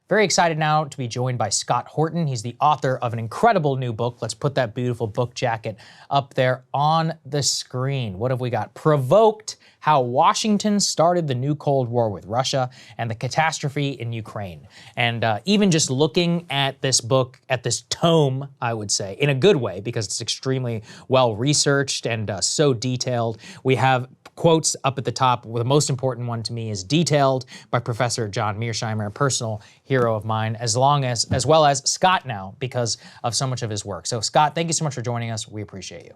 Very excited now to be joined by Scott Horton. He's the author of an incredible new book. Let's put that beautiful book jacket up there on the screen. What have we got? Provoked: How Washington Started the New Cold War with Russia and the Catastrophe in Ukraine. And even just looking at this book, at this tome, I would say, in a good way, because it's extremely well researched and so detailed. We have quotes up at the top. The most important one to me is detailed by Professor John Mearsheimer, a personal hero of mine, as well as Scott now, because of so much of his work. So Scott, thank you so much for joining us. We appreciate you.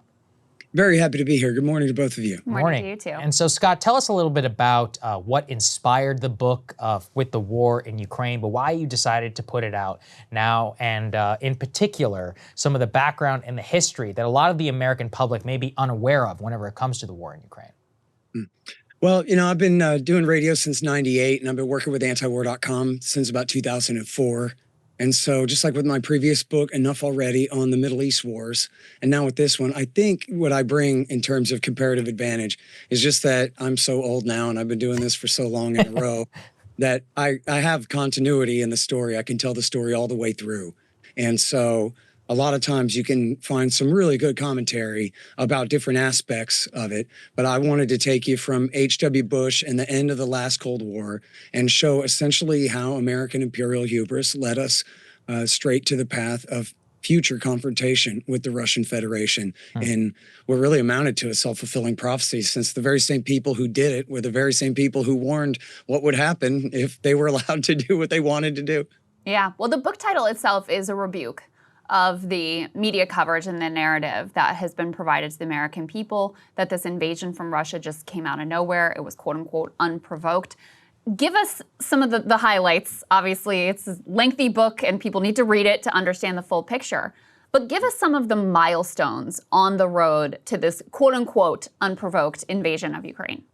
Very happy to be here. Good morning to both of you. Morning to you too. And so Scott, tell us a little bit about what inspired the book with the war in Ukraine, but why you decided to put it out now, and in particular, some of the background and the history that a lot of the American public may be unaware of whenever it comes to the war in Ukraine. Well, you know, I've been doing radio since '98, and I've been working with antiwar.com since about 2004. And so just like with my previous book, Enough Already, on the Middle East wars, and now with this one, I think what I bring in terms of comparative advantage is just that I'm so old now, and I've been doing this for so long in a row, that I have continuity in the story. I can tell the story all the way through. And so a lot of times you can find some really good commentary about different aspects of it. But I wanted to take you from H.W. Bush and the end of the last Cold War and show essentially how American imperial hubris led us straight to the path of future confrontation with the Russian Federation. And what really amounted to a self-fulfilling prophecy, since the very same people who did it were the very same people who warned what would happen if they were allowed to do what they wanted to do. Yeah, well, the book title itself is a rebuke of the media coverage and the narrative that has been provided to the American people, that this invasion from Russia just came out of nowhere. It was quote unquote unprovoked. Give us some of the highlights. Obviously, it's a lengthy book and people need to read it to understand the full picture. But give us some of the milestones on the road to this quote unquote unprovoked invasion of Ukraine.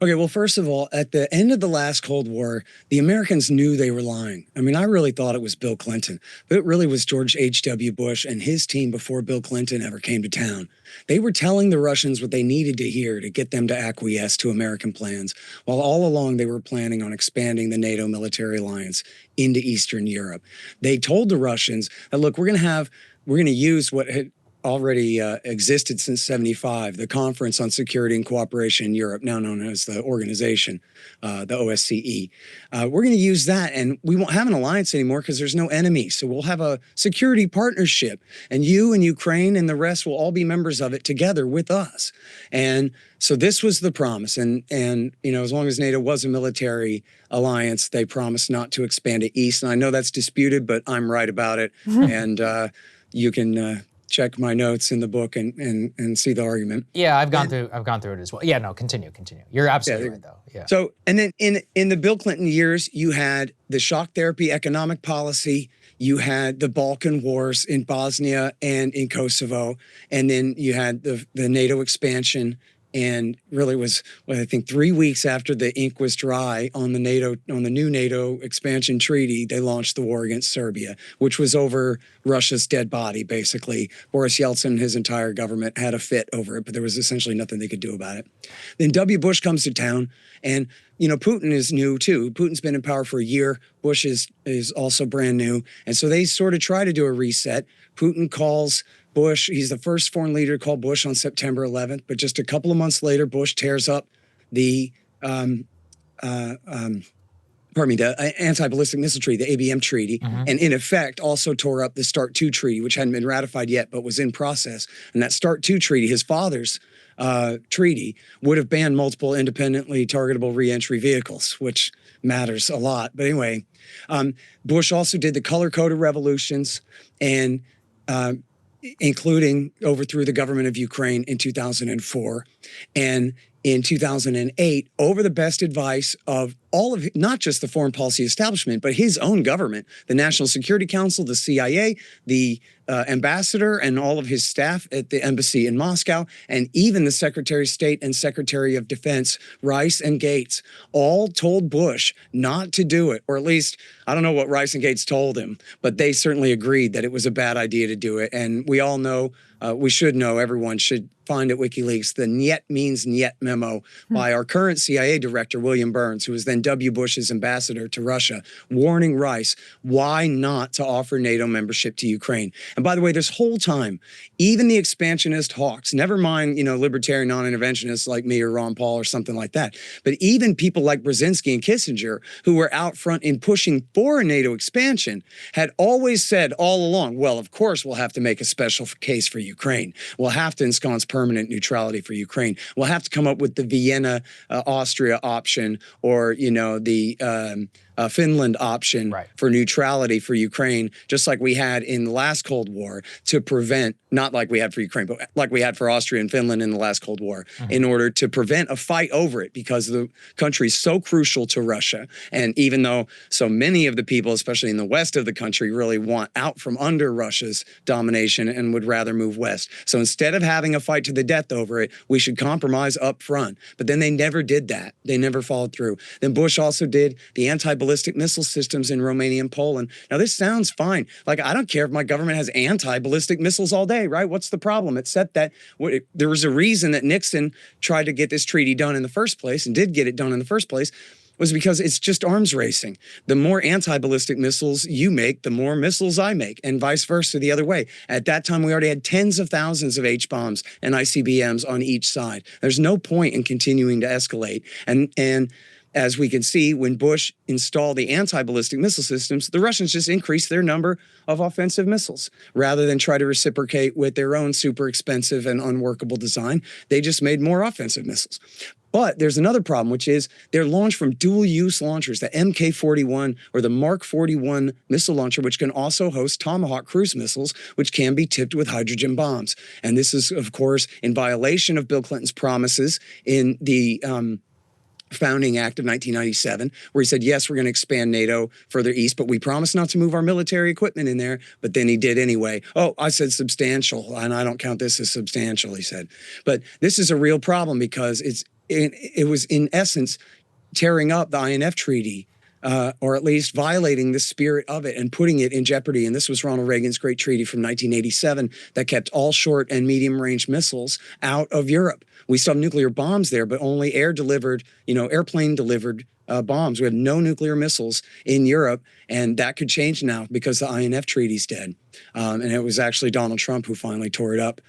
Okay, well, first of all, at the end of the last Cold War, the Americans knew they were lying. I mean, I really thought it was Bill Clinton, but it really was George H.W. Bush and his team before Bill Clinton ever came to town. They were telling the Russians what they needed to hear to get them to acquiesce to American plans, while all along they were planning on expanding the NATO military alliance into Eastern Europe. They told the Russians that, look, we're going to use what had already existed since '75, the Conference on Security and Cooperation in Europe, now known as the organization, the OSCE. We're going to use that, and we won't have an alliance anymore because there's no enemy. So we'll have a security partnership, and you and Ukraine and the rest will all be members of it together with us. And so this was the promise. And you know, as long as NATO was a military alliance, they promised not to expand to east. And I know that's disputed, but I'm right about it. And you can check my notes in the book and see the argument. Yeah, I've gone through it as well. Yeah, no, continue. You're absolutely right, though. Yeah. So, and then in the Bill Clinton years, you had the shock therapy economic policy, you had the Balkan Wars in Bosnia and in Kosovo, and then you had the NATO expansion. And really was, well, I think 3 weeks after the ink was dry on the new NATO expansion treaty, they launched the war against Serbia, which was over Russia's dead body, basically. Boris Yeltsin and his entire government had a fit over it, but there was essentially nothing they could do about it. Then W. Bush comes to town, and you know, Putin is new too. Putin's been in power for a year. Bush is also brand new. And so they sort of try to do a reset. Putin calls Bush. He's the first foreign leader to call Bush on September 11th. But just a couple of months later, Bush tears up the anti-ballistic missile treaty, the ABM treaty, and in effect also tore up the START II treaty, which hadn't been ratified yet, but was in process. And that START II treaty, his father's treaty, would have banned multiple independently targetable reentry vehicles, which matters a lot. But anyway, Bush also did the color-coded revolutions, and including overthrew the government of Ukraine in 2004. And in 2008, over the best advice of all of, not just the foreign policy establishment, but his own government, the National Security Council, the CIA, the ambassador and all of his staff at the embassy in Moscow, and even the Secretary of State and Secretary of Defense, Rice and Gates, all told Bush not to do it. Or at least, I don't know what Rice and Gates told him, but they certainly agreed that it was a bad idea to do it. And we all know we should know, everyone should find at WikiLeaks the "Niet means Niet" memo by our current CIA director, William Burns, who was then W. Bush's ambassador to Russia, warning Rice why not to offer NATO membership to Ukraine. And by the way, this whole time, even the expansionist hawks, never mind, libertarian non-interventionists like me or Ron Paul or something like that, but even people like Brzezinski and Kissinger, who were out front in pushing for a NATO expansion, had always said all along, well, of course, we'll have to make a special case for Ukraine. We'll have to ensconce permanent neutrality for Ukraine. We'll have to come up with the Vienna, Austria option, or, the Finland option for neutrality for Ukraine, just like we had in the last Cold War, to prevent, not like we had for Ukraine, but like we had for Austria and Finland in the last Cold War, in order to prevent a fight over it, because the country is so crucial to Russia. And even though so many of the people, especially in the west of the country, really want out from under Russia's domination and would rather move west. So instead of having a fight to the death over it, we should compromise up front. But then they never did that. They never followed through. Then Bush also did the anti-ballistic missile systems in Romania and Poland. Now, this sounds fine. Like, I don't care if my government has anti-ballistic missiles all day, right? What's the problem? Except that there was a reason that Nixon tried to get this treaty done in the first place, and did get it done in the first place, was because it's just arms racing. The more anti-ballistic missiles you make, the more missiles I make, and vice versa the other way. At that time, we already had tens of thousands of H-bombs and ICBMs on each side. There's no point in continuing to escalate. And as we can see, when Bush installed the anti-ballistic missile systems, the Russians just increased their number of offensive missiles. Rather than try to reciprocate with their own super expensive and unworkable design, they just made more offensive missiles. But there's another problem, which is they're launched from dual-use launchers, the Mk-41 or the Mark 41 missile launcher, which can also host Tomahawk cruise missiles, which can be tipped with hydrogen bombs. And this is, of course, in violation of Bill Clinton's promises in the Founding Act of 1997, where he said, yes, we're going to expand NATO further east, but we promise not to move our military equipment in there. But then he did anyway. Oh, I said substantial, and I don't count this as substantial, he said. But this is a real problem, because it was, in essence, tearing up the INF Treaty, or at least violating the spirit of it and putting it in jeopardy. And this was Ronald Reagan's great treaty from 1987 that kept all short and medium-range missiles out of Europe. We still have nuclear bombs there, but only air-delivered, airplane-delivered bombs. We have no nuclear missiles in Europe, and that could change now because the INF Treaty's dead. And it was actually Donald Trump who finally tore it up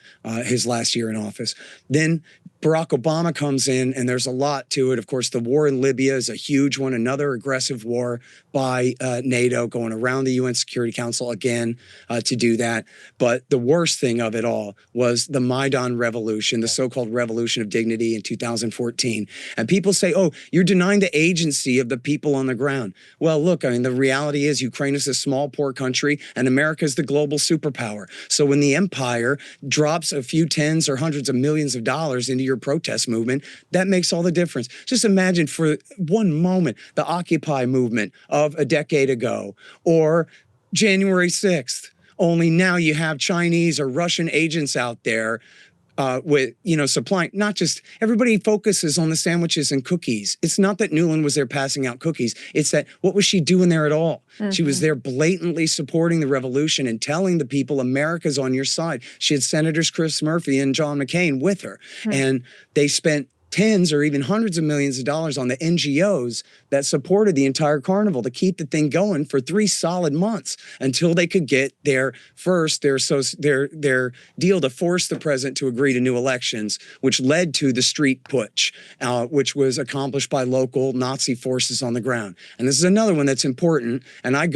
his last year in office. Then Barack Obama comes in, and there's a lot to it. Of course, the war in Libya is a huge one, another aggressive war by NATO, going around the UN Security Council again to do that. But the worst thing of it all was the Maidan revolution, the so-called Revolution of Dignity in 2014. And people say, oh, you're denying the agency of the people on the ground. Well, look, I mean, the reality is Ukraine is a small, poor country, and America is the global superpower. So when the empire drops a few tens or hundreds of millions of dollars into your protest movement, that makes all the difference. Just imagine for one moment the Occupy movement of a decade ago, or January 6th. Only now you have Chinese or Russian agents out there with, supplying, not just, everybody focuses on the sandwiches and cookies. It's not that Nuland was there passing out cookies. It's that, what was she doing there at all? She was there blatantly supporting the revolution and telling the people America's on your side. She had Senators Chris Murphy and John McCain with her. And they spent tens or even hundreds of millions of dollars on the NGOs that supported the entire carnival to keep the thing going for 3 solid months until they could get their deal to force the president to agree to new elections, which led to the street putsch, which was accomplished by local Nazi forces on the ground. And this is another one that's important. And I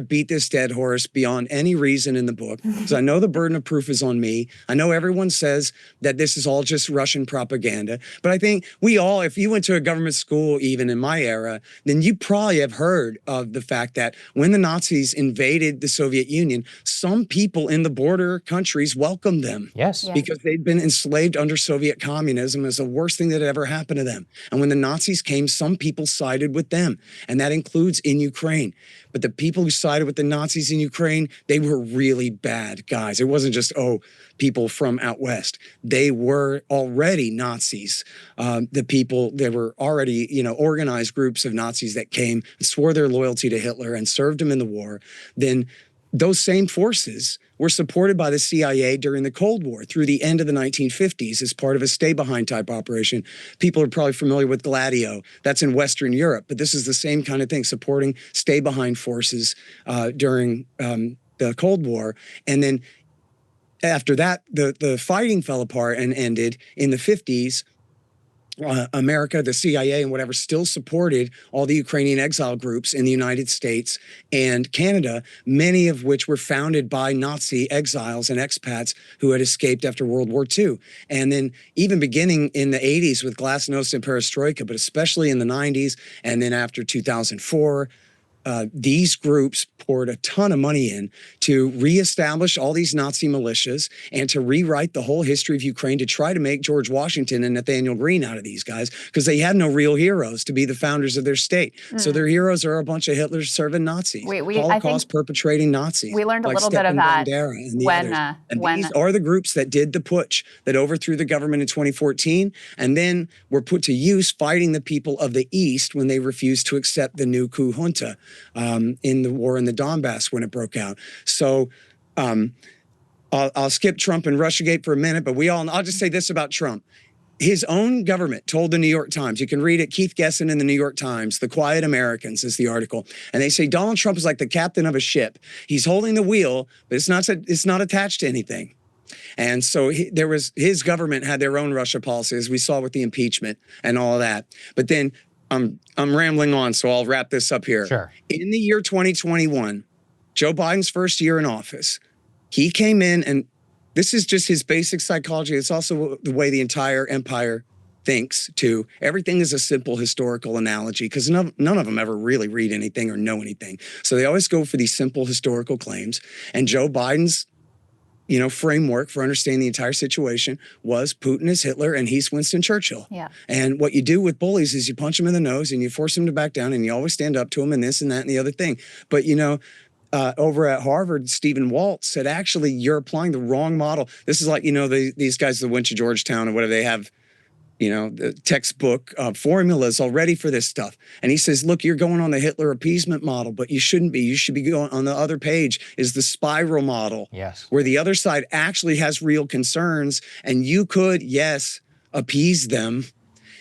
beat this dead horse beyond any reason in the book, because I know the burden of proof is on me. I know everyone says that this is all just Russian propaganda, but I think we all, if you went to a government school, even in my era, then you probably have heard of the fact that when the Nazis invaded the Soviet Union, some people in the border countries welcomed them. Yes. Because they'd been enslaved under Soviet communism as the worst thing that had ever happened to them. And when the Nazis came, some people sided with them. And that includes in Ukraine. But the people who sided with the Nazis in Ukraine, they were really bad guys. It wasn't just, people from out west. They were already Nazis. There were already, organized groups of Nazis that came and swore their loyalty to Hitler and served him in the war. Then those same forces were supported by the CIA during the Cold War through the end of the 1950s as part of a stay-behind type operation. People are probably familiar with Gladio. That's in Western Europe, but this is the same kind of thing, supporting stay-behind forces during the Cold War. And then after that, the fighting fell apart and ended in the 50s. America, the CIA, and whatever still supported all the Ukrainian exile groups in the United States and Canada, many of which were founded by Nazi exiles and expats who had escaped after World War II. And then even beginning in the 80s with Glasnost and Perestroika, but especially in the 90s and then after 2004, these groups poured a ton of money in to reestablish all these Nazi militias and to rewrite the whole history of Ukraine to try to make George Washington and Nathaniel Greene out of these guys, because they had no real heroes to be the founders of their state. So their heroes are a bunch of Hitler-serving Nazis, Holocaust-perpetrating Nazis. We learned a like little bit of that and the when, others. And these are the groups that did the putsch, that overthrew the government in 2014, and then were put to use fighting the people of the East when they refused to accept the new coup junta in the war in the Donbass when it broke out. So I'll skip Trump and Russiagate for a minute, but I'll just say this about Trump. His own government told the New York Times, you can read it, Keith Gesson in the New York Times, The Quiet Americans is the article. And they say Donald Trump is like the captain of a ship. He's holding the wheel, but it's not attached to anything. And so his government had their own Russia policy, as we saw with the impeachment and all of that. But then I'm rambling on, so I'll wrap this up here. Sure. In the year 2021, Joe Biden's first year in office, he came in, and this is just his basic psychology. It's also the way the entire empire thinks, too. Everything is a simple historical analogy, because none of them ever really read anything or know anything. So they always go for these simple historical claims. And Joe Biden's framework for understanding the entire situation was Putin is Hitler and he's Winston Churchill. Yeah. And what you do with bullies is you punch them in the nose and you force them to back down, and you always stand up to them and this and that and the other thing. But, over at Harvard, Stephen Walt said, actually, you're applying the wrong model. This is like, these guys that went to Georgetown or whatever, they have, the textbook formulas already for this stuff. And he says, look, you're going on the Hitler appeasement model, but you shouldn't be. You should be going on the other page is the spiral model. Yes. Where the other side actually has real concerns, and you could, yes, appease them,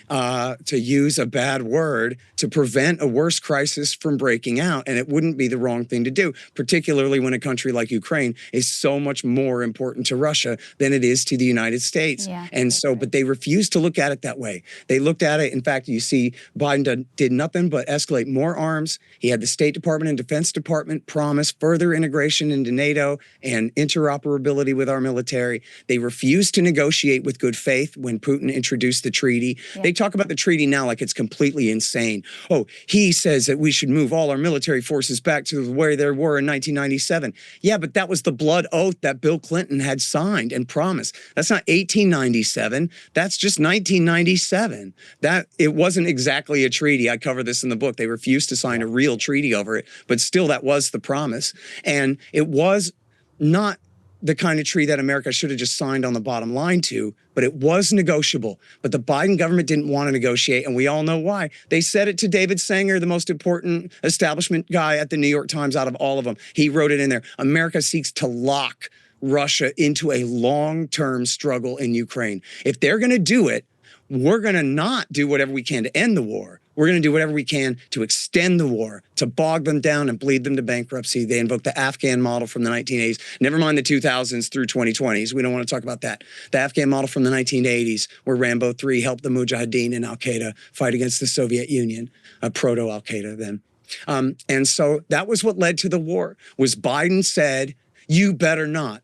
to use a bad word, to prevent a worse crisis from breaking out. And it wouldn't be the wrong thing to do, particularly when a country like Ukraine is so much more important to Russia than it is to the United States. Yeah, and so, but they refused to look at it that way. They looked at it, in fact, you see Biden did nothing but escalate more arms. He had the State Department and Defense Department promise further integration into NATO and interoperability with our military. They refused to negotiate with good faith when Putin introduced the treaty. Yeah. They talk about the treaty now like it's completely insane. Oh, he says that we should move all our military forces back to where they were in 1997. Yeah, but that was the blood oath that Bill Clinton had signed and promised. That's not 1897. That's just 1997. That it wasn't exactly a treaty. I cover this in the book. They refused to sign a real treaty over it, but still that was the promise. And it was not the kind of treaty that America should have just signed on the bottom line to, but it was negotiable. But the Biden government didn't want to negotiate, and we all know why. They said it to David Sanger, the most important establishment guy at the New York Times out of all of them. He wrote it in there. America seeks to lock Russia into a long-term struggle in Ukraine. If they're going to do it, we're going to not do whatever we can to end the war. We're going to do whatever we can to extend the war, to bog them down and bleed them to bankruptcy. They invoked the Afghan model from the 1980s. Never mind the 2000s through 2020s. We don't want to talk about that. The Afghan model from the 1980s, where Rambo 3 helped the Mujahideen and al-Qaeda fight against the Soviet Union, proto-al-Qaeda then. And so that was what led to the war, was Biden said, you better not.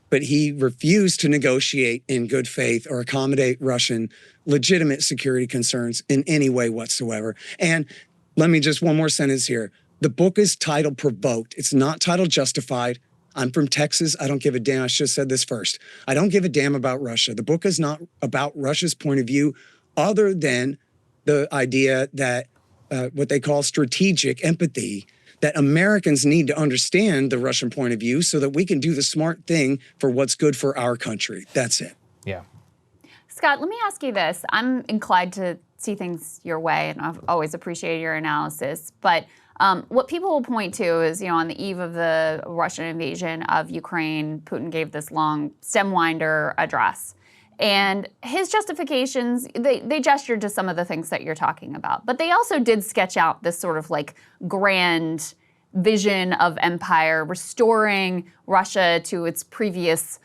But he refused to negotiate in good faith or accommodate Russian legitimate security concerns in any way whatsoever. And let me just one more sentence here. The book is titled Provoked. It's not titled Justified. I'm from Texas. I don't give a damn. I should have said this first. I don't give a damn about Russia. The book is not about Russia's point of view, other than the idea that what they call strategic empathy, that Americans need to understand the Russian point of view so that we can do the smart thing for what's good for our country. That's it. Yeah. Scott, let me ask you this. I'm inclined to see things your way, and I've always appreciated your analysis. But What people will point to is, on the eve of the Russian invasion of Ukraine, Putin gave this long stem-winder address. And his justifications, they gestured to some of the things that you're talking about. But they also did sketch out this sort of like grand vision of empire, restoring Russia to its previous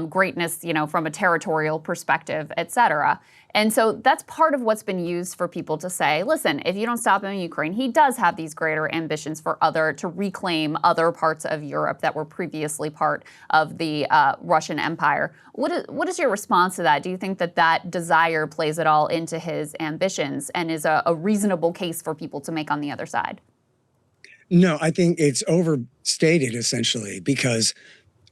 greatness, from a territorial perspective, et cetera. And so that's part of what's been used for people to say, listen, if you don't stop him in Ukraine, he does have these greater ambitions to reclaim other parts of Europe that were previously part of the Russian Empire. What is your response to that? Do you think that desire plays it all into his ambitions and is a reasonable case for people to make on the other side? No, I think it's overstated essentially, because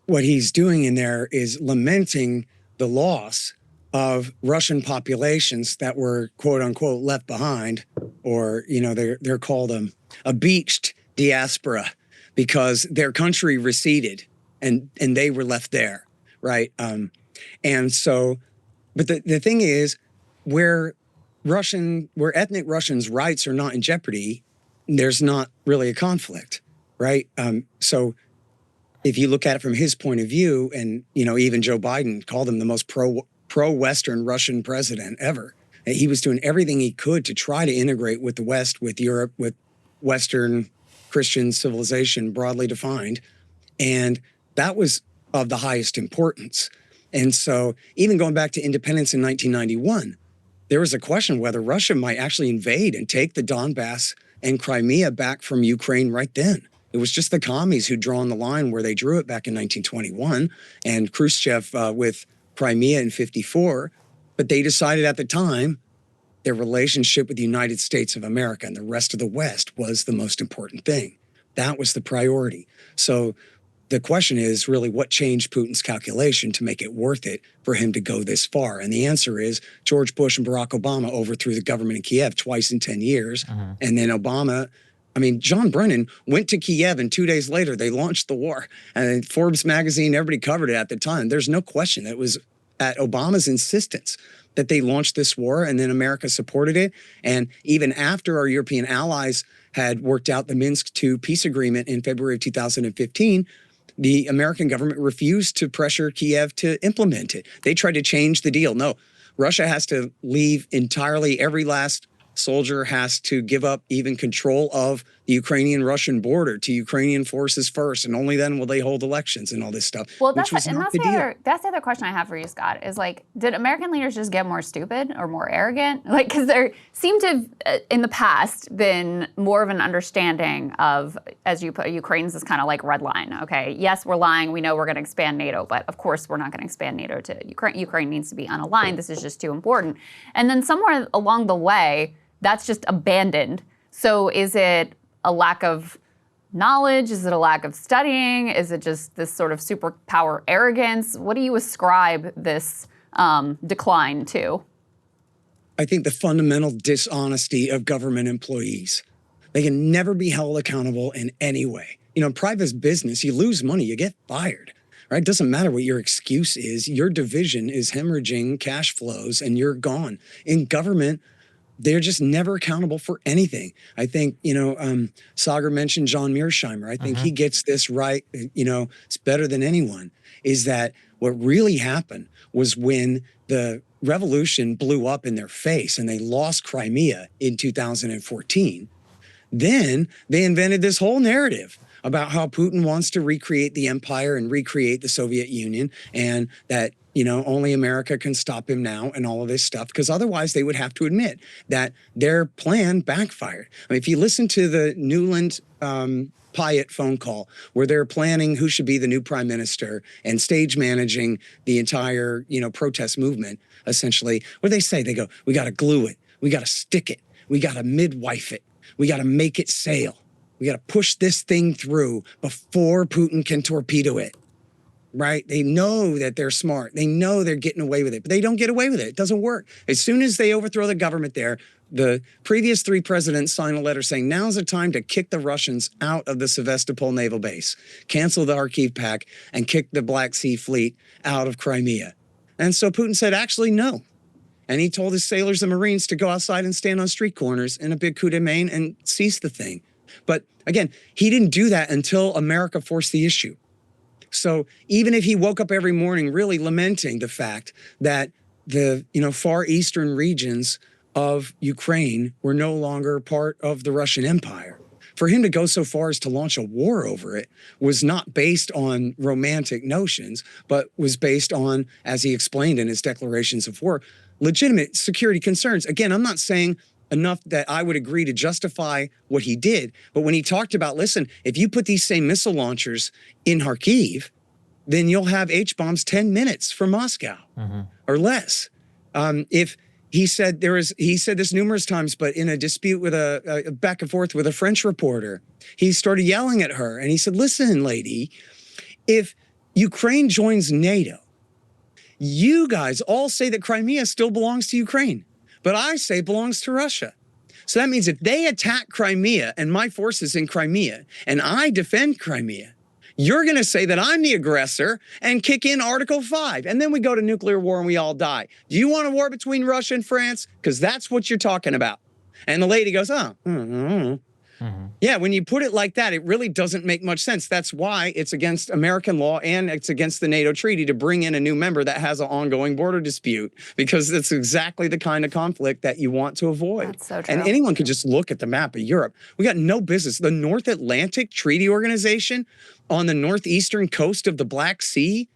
what he's doing in there is lamenting the loss of Russian populations that were quote unquote left behind, or they're called a beached diaspora, because their country receded and they were left there, right? And so, but the thing is, where ethnic Russians' rights are not in jeopardy, there's not really a conflict, right? So if you look at it from his point of view, and even Joe Biden called him the most pro-Western Russian president ever. He was doing everything he could to try to integrate with the West, with Europe, with Western Christian civilization broadly defined. And that was of the highest importance. And so even going back to independence in 1991, there was a question whether Russia might actually invade and take the Donbass and Crimea back from Ukraine right then. It was just the commies who'd drawn the line where they drew it back in 1921, and Khrushchev with Crimea in 1954, but they decided at the time their relationship with the United States of America and the rest of the West was the most important thing. That was the priority. So the question is really, what changed Putin's calculation to make it worth it for him to go this far? And the answer is George Bush and Barack Obama overthrew the government in Kiev twice in 10 years. And then John Brennan went to Kiev, and 2 days later, they launched the war. And Forbes magazine, everybody covered it at the time. There's no question. It was at Obama's insistence that they launched this war, and then America supported it. And even after our European allies had worked out the Minsk II peace agreement in February of 2015, the American government refused to pressure Kiev to implement it. They tried to change the deal. No, Russia has to leave entirely. Every last soldier has to give up even control of the Ukrainian-Russian border to Ukrainian forces first, and only then will they hold elections and all this stuff. Well, that's the other question I have for you, Scott, is did American leaders just get more stupid or more arrogant? Because there seemed to have, in the past, been more of an understanding of, as you put, Ukraine's this kind of like red line. Okay, yes, we're lying. We know we're going to expand NATO, but of course we're not going to expand NATO to Ukraine. Ukraine needs to be unaligned. This is just too important. And then somewhere along the way, that's just abandoned. So is it a lack of knowledge? Is it a lack of studying? Is it just this sort of superpower arrogance? What do you ascribe this decline to? I think the fundamental dishonesty of government employees. They can never be held accountable in any way. In private business, you lose money, you get fired. Right? It doesn't matter what your excuse is. Your division is hemorrhaging cash flows and you're gone. In government, they're just never accountable for anything. I think, Saagar mentioned John Mearsheimer. I think he gets this right, it's better than anyone, is that what really happened was when the revolution blew up in their face and they lost Crimea in 2014, then they invented this whole narrative about how Putin wants to recreate the empire and recreate the Soviet Union, and that only America can stop him now and all of this stuff, because otherwise they would have to admit that their plan backfired. I mean, if you listen to the Newland Pyatt phone call where they're planning who should be the new prime minister and stage managing the entire, protest movement, essentially, what they say, they go, we got to glue it. We got to stick it. We got to midwife it. We got to make it sail. We got to push this thing through before Putin can torpedo it. Right? They know that they're smart. They know they're getting away with it, but they don't get away with it. It doesn't work. As soon as they overthrow the government there, the previous three presidents signed a letter saying, now's the time to kick the Russians out of the Sevastopol naval base, cancel the Kharkiv Pact, and kick the Black Sea Fleet out of Crimea. And so Putin said, actually, no. And he told his sailors and Marines to go outside and stand on street corners in a big coup de main and seize the thing. But again, he didn't do that until America forced the issue. So even if he woke up every morning really lamenting the fact that the far eastern regions of Ukraine were no longer part of the Russian Empire, for him to go so far as to launch a war over it was not based on romantic notions, but was based on, as he explained in his declarations of war, legitimate security concerns. Again, I'm not saying enough that I would agree to justify what he did. But when he talked about, listen, if you put these same missile launchers in Kharkiv, then you'll have H-bombs 10 minutes from Moscow or less. If he said this numerous times, but in a dispute with a back and forth with a French reporter, he started yelling at her and he said, listen, lady, if Ukraine joins NATO, you guys all say that Crimea still belongs to Ukraine, but I say it belongs to Russia. So that means if they attack Crimea and my forces in Crimea and I defend Crimea, you're going to say that I'm the aggressor and kick in Article 5. And then we go to nuclear war and we all die. Do you want a war between Russia and France? Because that's what you're talking about. And the lady goes, Yeah, when you put it like that, it really doesn't make much sense. That's why it's against American law and it's against the NATO treaty to bring in a new member that has an ongoing border dispute, because it's exactly the kind of conflict that you want to avoid. That's so true. And anyone could just look at the map of Europe. We got no business. The North Atlantic Treaty Organization on the northeastern coast of the Black Sea.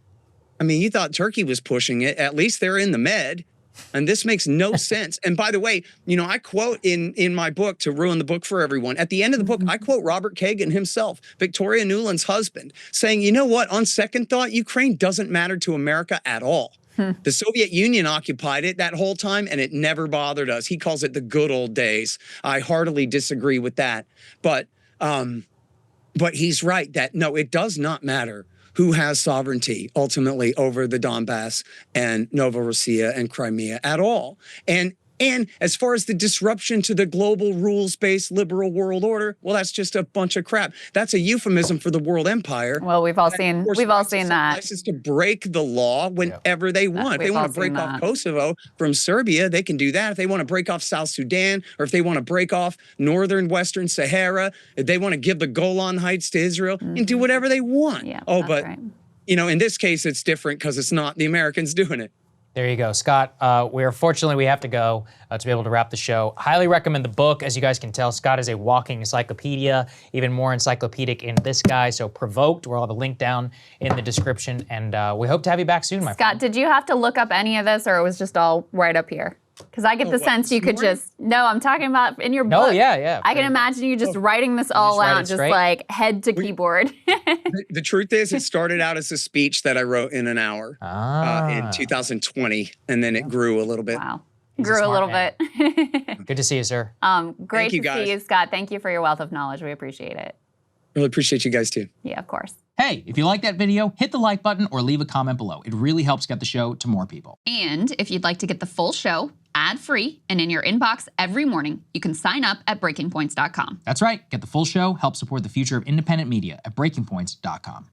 I mean, you thought Turkey was pushing it. At least they're in the Med. And this makes no sense. And by the way, I quote in my book, to ruin the book for everyone, at the end of the book, I quote Robert Kagan himself, Victoria Nuland's husband, saying, you know what, on second thought, Ukraine doesn't matter to America at all. The Soviet Union occupied it that whole time, and it never bothered us. He calls it the good old days. I heartily disagree with that. But he's right that, no, it does not matter who has sovereignty ultimately over the Donbass and Novorossiya and Crimea at all. And as far as the disruption to the global rules-based liberal world order, well, that's just a bunch of crap. That's a euphemism for the world empire. Well, we've all seen that. License to break the law whenever they want. If they want to break off Kosovo from Serbia, they can do that. If they want to break off South Sudan, or if they want to break off northern Western Sahara, if they want to give the Golan Heights to Israel, and do whatever they want. Yeah, but right. In this case, it's different because it's not the Americans doing it. There you go, Scott. Fortunately, we have to go to be able to wrap the show. Highly recommend the book. As you guys can tell, Scott is a walking encyclopedia, even more encyclopedic in this guy. So Provoked, we'll have a link down in the description. And we hope to have you back soon, my friend. Scott, did you have to look up any of this, or it was just all right up here? Because I get the sense you could I'm talking about in your book. Oh, yeah. I can imagine you just writing this all out, just like head to keyboard. The truth is, it started out as a speech that I wrote in an hour in 2020, and then it grew a little bit. Wow. Grew a little bit. Good to see you, sir. Great to see you, Scott. Thank you for your wealth of knowledge. We appreciate it. Really appreciate you guys, too. Yeah, of course. Hey, if you like that video, hit the like button or leave a comment below. It really helps get the show to more people. And if you'd like to get the full show ad-free and in your inbox every morning, you can sign up at breakingpoints.com. That's right. Get the full show, help support the future of independent media at breakingpoints.com.